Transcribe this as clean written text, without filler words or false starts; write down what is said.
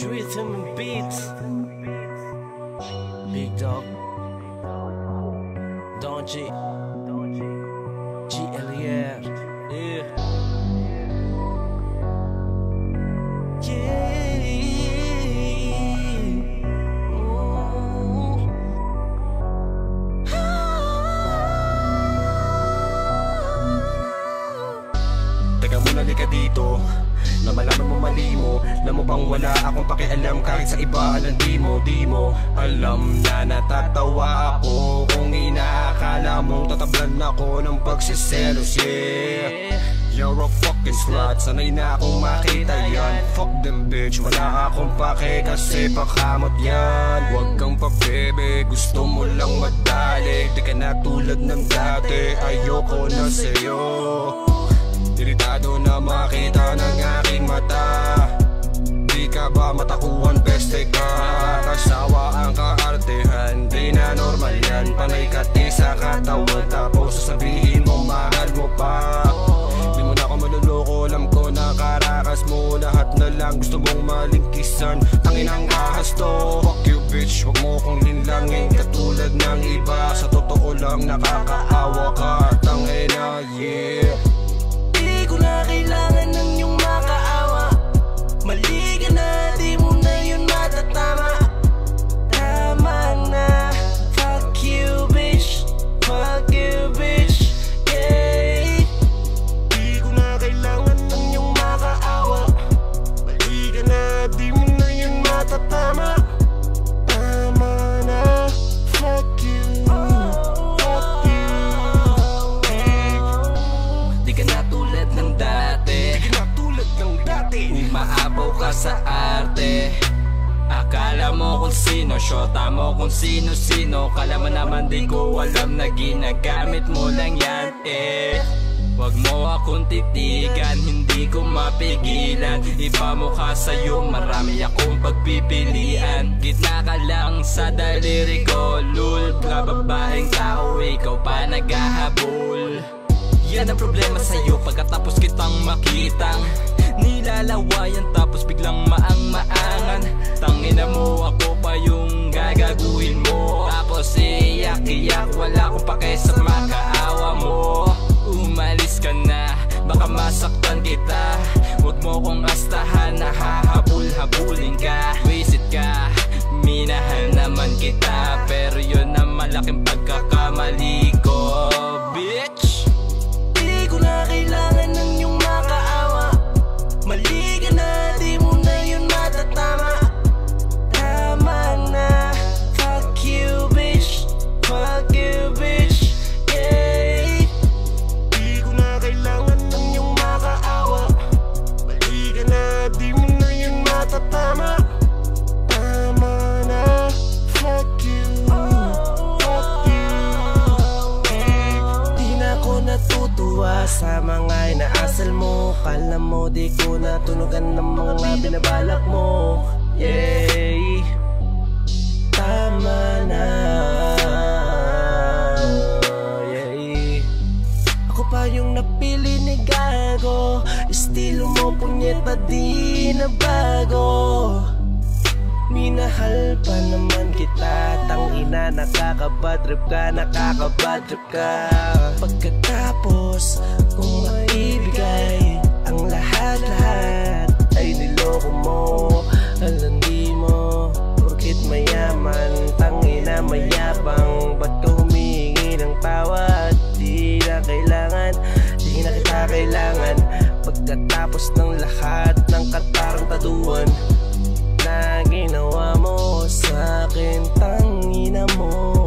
Rhythm and beats. Big Dog, Don G, GLR, yeah. Teka muna, lika dito na malaman mo mali mo. Na mo bang wala akong pakialam kahit sa iba alam di mo alam na natatawa ako kung inaakala mong tatablan ako ng pagsiselos, yeah. You're a fucking slut, sanay na akong makita yan. Fuck them bitch, wala akong pake kasi pakamot yan. Huwag kang pabebe, gusto mo lang madali. Di ka na tulad ng dati, ayoko na sa'yo. Iritado na makita ng aking mata. Di ka ba matakuhan, peste ka? Kasawa ang kaartehan, di na normal yan. Panay kati sa katawan, tapos sasabihin mo mahal mo pa. Di mo na ako maluloko, alam ko na karakas mo. Lahat na lang gusto mong malingkisan, tangin ang ahas to. Fuck you bitch, wag mo kong linlangin katulad ng iba. Sa totoo lang nakakaawa ka, tangin na, yeah. Di ko na kailangan ng iyong makaawa. Mali ka na, di mo na yun matatama. Tama na, fuck you bitch, fuck you bitch, yeah. Di ko na kailangan ng iyong makaawa. Mali ka na, di mo na yun matatama. Tama na, fuck you, fuck you, yeah. Di ka na tulad ng dati, Di ka na tulad ng dati. umaapaw ka sa arte. Akala mo kung sino, syota mo kung sino-sino. Kala mo naman di ko alam na ginagamit mo lang yan, eh. Wag mo akong titigan, hindi ko mapigilan. Iba mo ka sa'yo, marami akong pagpipilian. Gitna ka lang sa daliri ko, lul. Babaeng tao, ikaw pa naghahabol. Yan ang problema sa'yo, pagkatapos kitang makitang nilalawayan, tapos biglang maang-maangan. Tangina mo, ako pa yung gagaguhin mo. Tapos iyak-iyak, wala akong pake sa makaawa mo. Umalis ka na, baka masaktan kita. Huwag mo kong astahan, nahahabul-habulin ka. Wisit ka, minahal naman kita, pero yun ang malaking pagkakamali ko, bitch. Di ko na kailangan ng iyong makaawa. Mali ka na, di mo na yun matatama. Tama na, fuck you bitch, fuck you bitch, yeah. Di ko na kailangan ng iyong makaawa. Mali ka na, di mo na yun matatama. Tama na, fuck you, fuck you, yeah. Di na ako natutuwa sa mga inaasal mo. Kala mo di ko natunugan ng mga binabalak mo, yeah. Tama na, yeah. Ako pa yung napili ni gago. Estilo mo punyeta di na bago. Minahal pa naman kita, tangina nakakabad trip ka, nakakabad trip ka. Pagkatapos kung maibigay ang lahat-lahat ay niloko mo. Alam di mo, porkit mayaman, tangina mayabang. Ba't ka humingi ng tawad? Di na kailangan, di na kita kailangan. Pagkatapos ng lahat ng katarantaduhan na ginawa mo sa akin, tangina mo.